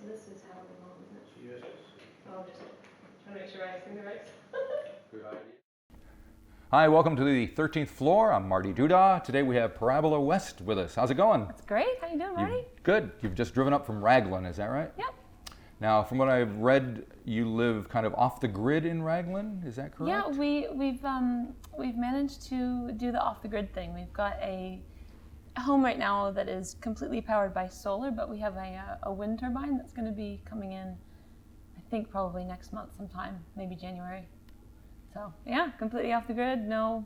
This is how long, isn't it? Yes. I'll just try to make sure I sing the right. Good idea. Hi, welcome to the 13th floor. I'm Marty Duda. Today we have Parabola West with us. How's it going? That's great. How you doing, Marty? Good. You've just driven up from Raglan, is that right? Yep. Now, from what I've read, you live kind of off the grid in Raglan. Is that correct? Yeah, we've managed to do the off the grid thing. We've got a home right now that is completely powered by solar, but we have a wind turbine that's going to be coming in, I think probably next month sometime, maybe January. So yeah, completely off the grid. No,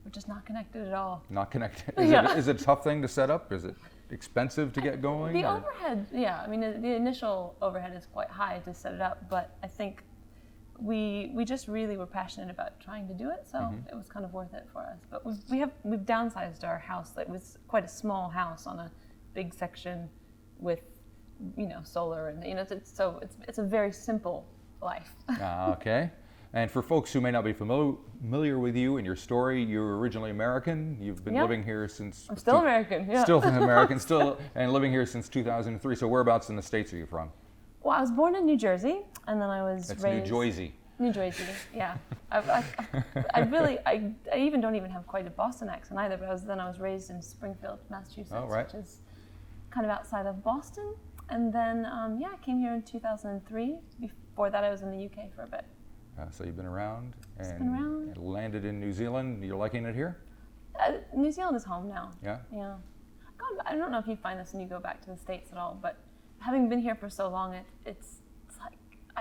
we're just not connected at all. Not connected. Yeah. Is it a tough thing to set up? Is it expensive to get going? The or? overhead, yeah. I mean, the initial overhead is quite high to set it up, but I think we just really were passionate about trying to do it, so it was kind of worth it for us. But we've downsized our house. It was quite a small house on a big section with, solar, and it's a very simple life. Okay. And for folks who may not be familiar with you and your story, you're originally American. You've been living here since... I'm still American, yeah. Still American, and living here since 2003. So whereabouts in the States are you from? Well, I was born in New Jersey, and then I was That's raised... New Jersey. New Jersey, yeah. I even don't even have quite a Boston accent either, but I was raised in Springfield, Massachusetts, which is kind of outside of Boston. And then, I came here in 2003. Before that, I was in the UK for a bit. So you've been around and landed in New Zealand. You're liking it here? New Zealand is home now. Yeah? Yeah. God, I don't know if you find this when you go back to the States at all, but having been here for so long, it's like,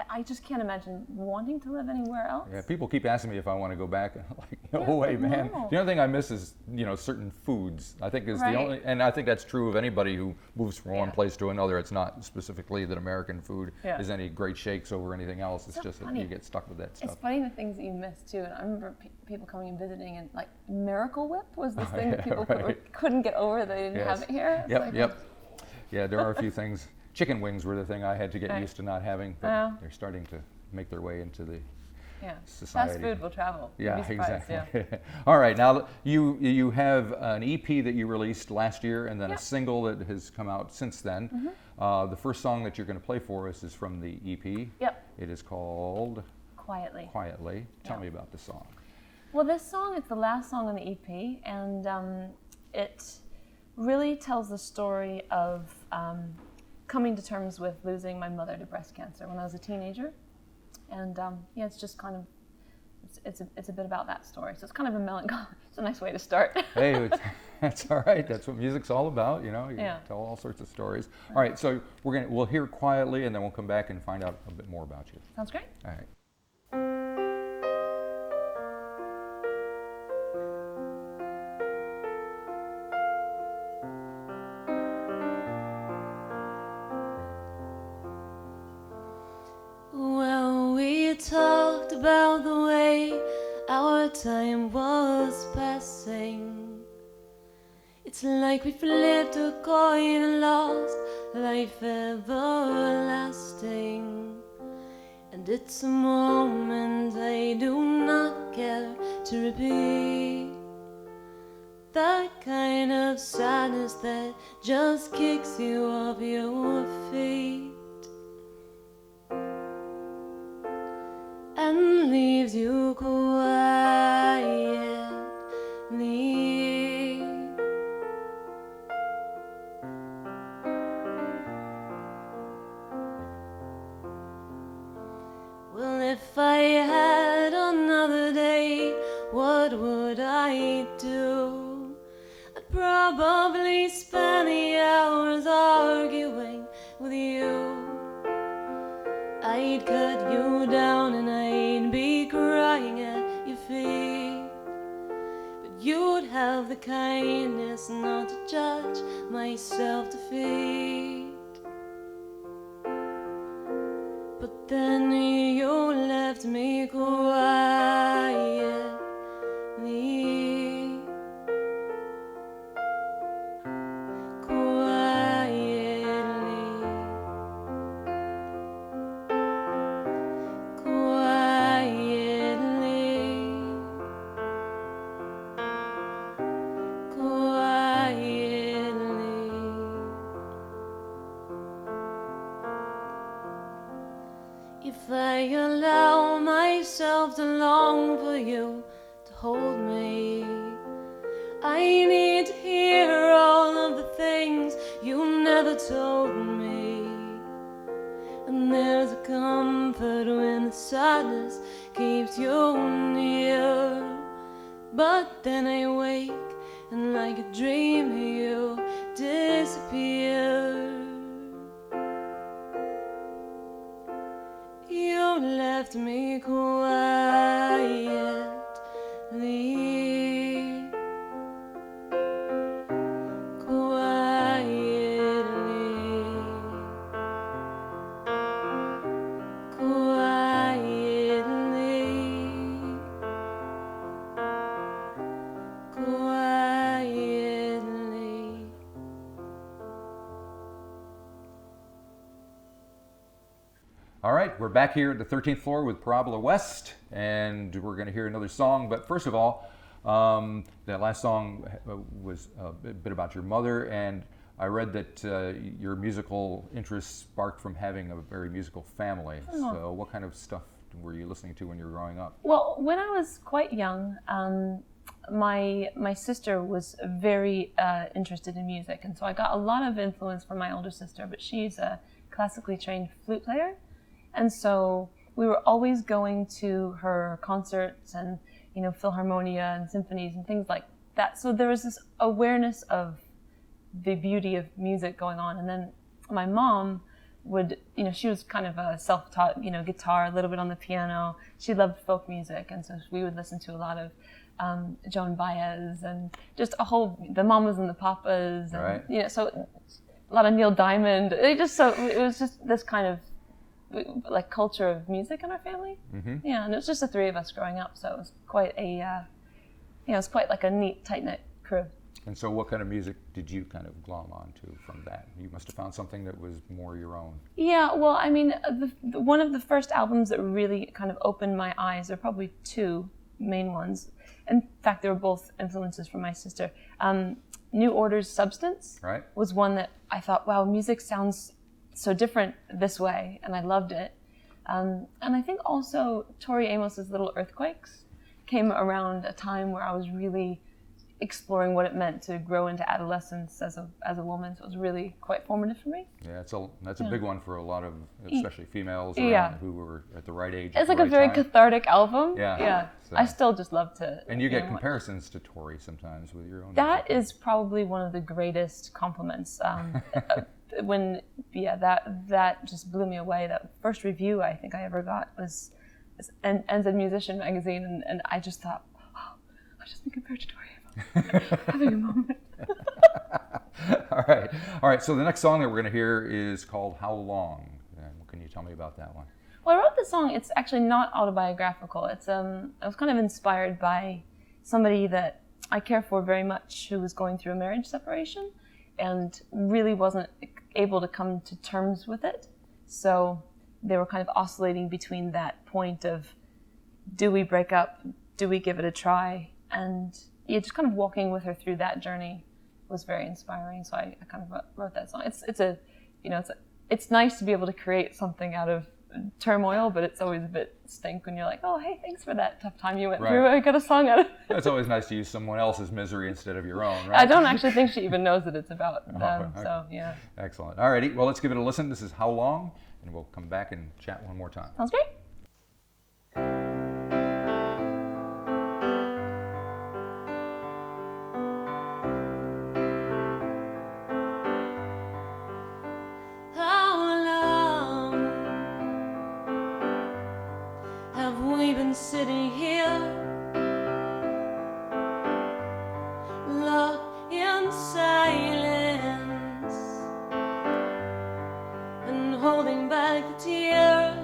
I just can't imagine wanting to live anywhere else. Yeah, people keep asking me if I want to go back. And I'm like, no way, man. No. The only thing I miss is, certain foods. I think is the only, and I think that's true of anybody who moves from one place to another. It's not specifically that American food is any great shakes over anything else. It's just that you get stuck with that stuff. It's funny the things that you miss too. And I remember people coming and visiting, and like Miracle Whip was this thing that people couldn't get over. They didn't have it here. Yep. Yeah, there are a few things. Chicken wings were the thing I had to get used to not having, but they're starting to make their way into the society. Fast food will travel. Yeah, exactly. Yeah. All right, now you have an EP that you released last year, and then a single that has come out since then. The first song that you're going to play for us is from the EP. Yep. It is called Quietly. Quietly. Tell me about the song. Well, this song is the last song on the EP, and it really tells the story of coming to terms with losing my mother to breast cancer when I was a teenager. And it's just kind of, it's a bit about that story. So it's kind of a melancholy, it's a nice way to start. Hey, that's all right. That's what music's all about, you tell all sorts of stories. All right, so we'll hear Quietly, and then we'll come back and find out a bit more about you. Sounds great. All right. Talked about the way our time was passing. It's like we flipped a coin and lost life everlasting. And it's a moment I do not care to repeat. That kind of sadness that just kicks you off your feet and leaves you quietly. Well, if I had another day, what would I do? I'd probably spend the hours arguing with you. I'd cut you down and I'd be crying at your feet. But you'd have the kindness not to judge my self-defeat. But then you left me quietly. often long for you to hold me. I need to hear all of the things you never told me. And there's a comfort when the sadness keeps you near. But then I wake and like a dream you disappear. You left me quietly, All right, we're back here at the 13th floor with Parabola West, and we're going to hear another song. But first of all, that last song was a bit about your mother, and I read that your musical interests sparked from having a very musical family. Oh. So what kind of stuff were you listening to when you were growing up? Well, when I was quite young, my sister was very interested in music, and so I got a lot of influence from my older sister, but she's a classically trained flute player. And so we were always going to her concerts and, you know, Philharmonia and symphonies and things like that. So there was this awareness of the beauty of music going on. And then my mom would, you know, she was kind of a self-taught, you know, guitar, a little bit on the piano. She loved folk music. And so we would listen to a lot of Joan Baez and just the Mamas and the Papas. And, right. You know, so a lot of Neil Diamond. It was just this kind of like culture of music in our family. Mm-hmm. Yeah, and it was just the three of us growing up, so it was quite it was quite like a neat, tight-knit crew. And so what kind of music did you kind of glom onto from that? You must have found something that was more your own. Yeah, well, I mean, one of the first albums that really kind of opened my eyes, there are probably two main ones. In fact, they were both influences from my sister. New Order's Substance was one that I thought, wow, music sounds so different this way, and I loved it. And I think also Tori Amos's Little Earthquakes came around a time where I was really exploring what it meant to grow into adolescence as a woman. So it was really quite formative for me. Yeah, that's a big one for a lot of, especially females around who were at the right age. It's like a very cathartic album. Yeah. So. I still just love to. And you get comparisons to Tori sometimes with your own. That is probably one of the greatest compliments. That just blew me away. That first review I think I ever got was NZ Musician magazine, and I just thought, oh, I've just been compared to Tori Amos. Having a moment. All right. So the next song that we're going to hear is called "How Long." And what can you tell me about that one? Well, I wrote this song. It's actually not autobiographical. It's I was kind of inspired by somebody that I care for very much, who was going through a marriage separation and really wasn't able to come to terms with it. So they were kind of oscillating between that point of, do we break up? Do we give it a try? And just kind of walking with her through that journey was very inspiring. So I kind of wrote that song. It's nice to be able to create something out of turmoil, but it's always a bit stink when you're like, oh, hey, thanks for that tough time you went through. I got a song out of it. It's always nice to use someone else's misery instead of your own, right? I don't actually think she even knows that it's about them, okay. So yeah. Excellent. All righty, well, let's give it a listen. This is How Long, and we'll come back and chat one more time. Sounds great. Sitting here, locked in silence and holding back the tears.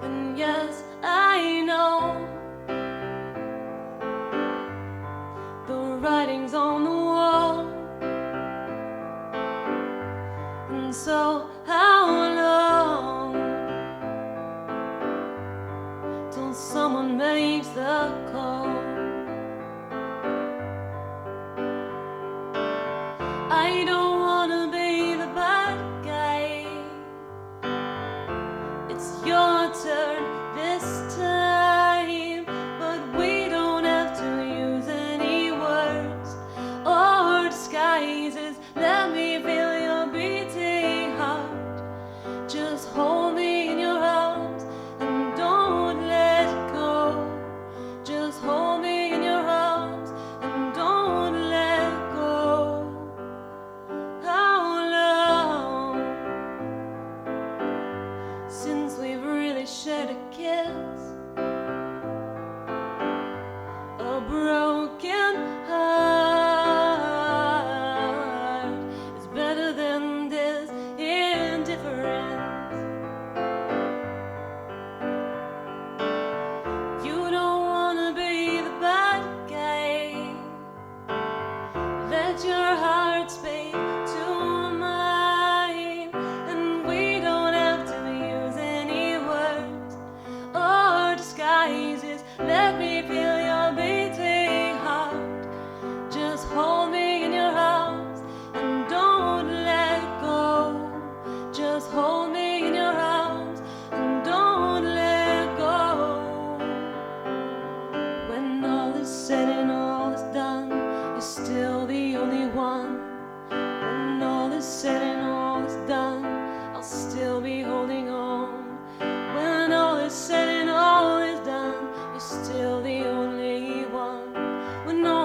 And yes, I know the writing's on the wall. And so how long till someone makes the call? I don't wanna be the bad guy. It's your turn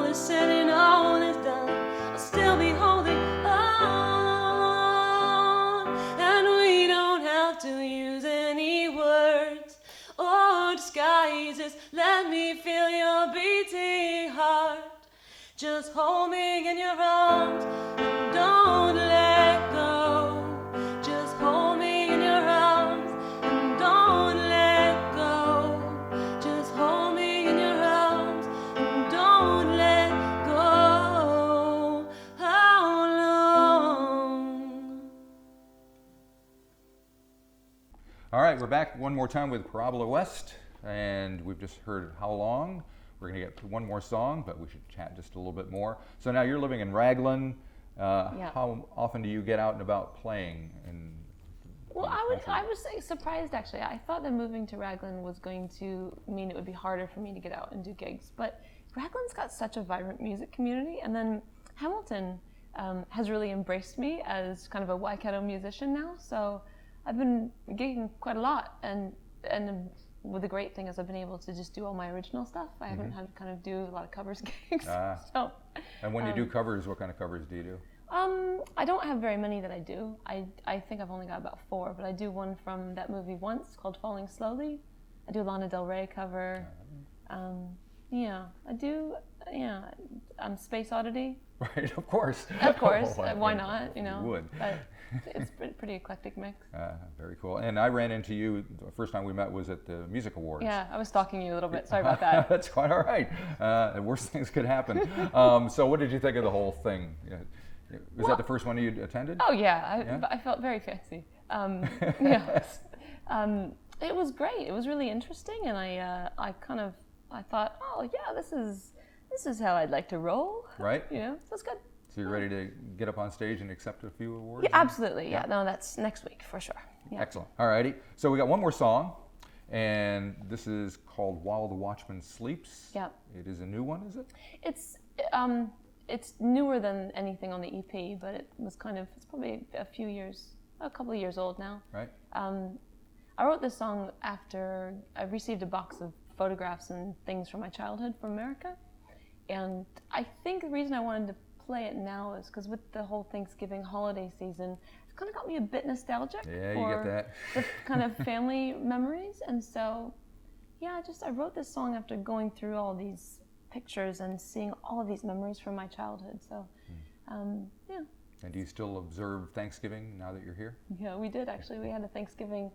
is said and all is done, I'll still be holding on. And we don't have to use any words or disguises. Let me feel your beating heart. Just hold me in your arms and don't let go. Just hold me in your arms and don't let go. Just hold me in your arms and don't let go. How long? All right, we're back one more time with Parabola West, and we've just heard How Long. We're going to get to one more song, but we should chat just a little bit more. So now you're living in Raglan. How often do you get out and about playing? Well, I was surprised actually. I thought that moving to Raglan was going to mean it would be harder for me to get out and do gigs, but Raglan's got such a vibrant music community, and then Hamilton has really embraced me as kind of a Waikato musician now. So I've been gigging quite a lot, and well, the great thing is I've been able to just do all my original stuff. I haven't had to kind of do a lot of covers gigs. So, and when you do covers, what kind of covers do you do? I don't have very many that I do. I think I've only got about 4, but I do one from that movie Once called Falling Slowly. I do a Lana Del Rey cover. I do, Space Oddity. Right, of course. Of course, why not, You would. But it's a pretty eclectic mix. Very cool. And I ran into you, the first time we met was at the Music Awards. Yeah, I was stalking you a little bit. Sorry about that. That's quite all right. Worst things could happen. So what did you think of the whole thing? Was that the first one you attended? Oh, yeah. I felt very fancy. Yes. It was great. It was really interesting, and I thought, oh, yeah, this is how I'd like to roll. Right. So it's good. So you're ready to get up on stage and accept a few awards? Yeah, absolutely. Yeah. No, that's next week for sure. Yeah. Excellent. All righty. So we got one more song, and this is called While the Watchman Sleeps. Yeah. It is a new one, is it? It's newer than anything on the EP, but it's probably a couple of years old now. Right. I wrote this song after I received a box of photographs and things from my childhood from America. And I think the reason I wanted to play it now is because with the whole Thanksgiving holiday season, it kind of got me a bit nostalgic for the kind of family memories. And so, I wrote this song after going through all these pictures and seeing all of these memories from my childhood. So, yeah. And do you still observe Thanksgiving now that you're here? Yeah, we did actually. We had a Thanksgiving.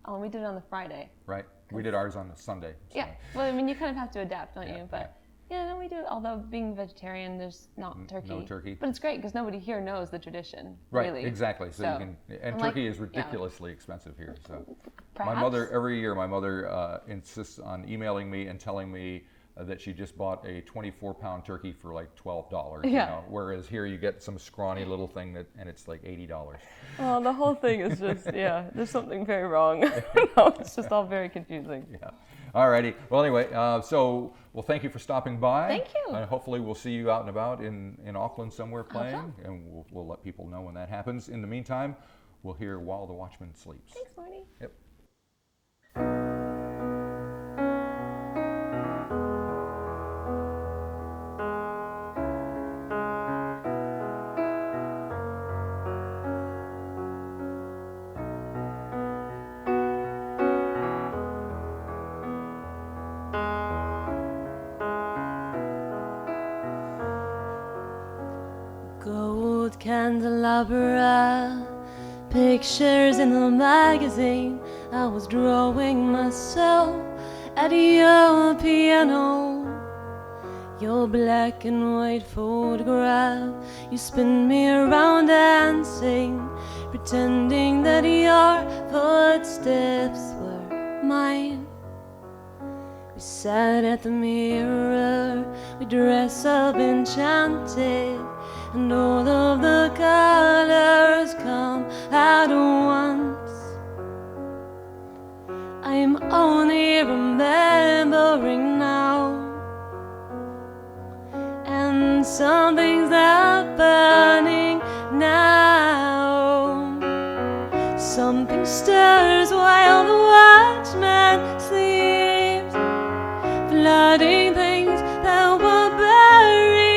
We did it on the Friday. Right. We did ours on the Sunday. So. Yeah. Well, I mean, you kind of have to adapt, don't you? But no, we do it. Although being vegetarian, there's not turkey. No turkey. But it's great because nobody here knows the tradition. Right. Really. Exactly. So you can. And turkey is ridiculously expensive here. So. Perhaps. Every year, my mother insists on emailing me and telling me that she just bought a 24-pound turkey for like $12. Whereas here you get some scrawny little thing and it's like $80. Well, the whole thing is just there's something very wrong. It's just all very confusing. Yeah. Alrighty. Well, anyway, thank you for stopping by. Thank you. And hopefully we'll see you out and about in Auckland somewhere playing, and we'll let people know when that happens. In the meantime, we'll hear While the Watchman Sleeps. Thanks, Marty. Yep. Gold candelabra, pictures in the magazine. I was drawing myself at your piano. Your black and white photograph, you spin me around dancing, pretending that your footsteps were mine. We sat at the mirror, we dressed up enchanted, and all of the colors come at once. I'm only remembering now, and something's happening now. Something stirs while the watchman sleeps, flooding things that were buried.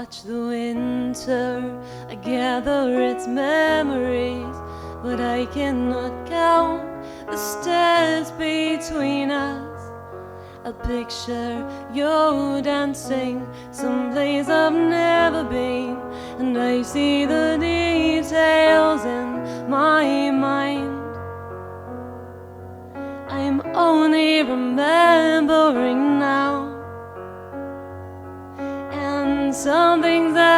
watch the winter, I gather its memories, but I cannot count the steps between us. I picture you dancing someplace I've never been, and I see the details in my mind. I'm only remembering now, and some things that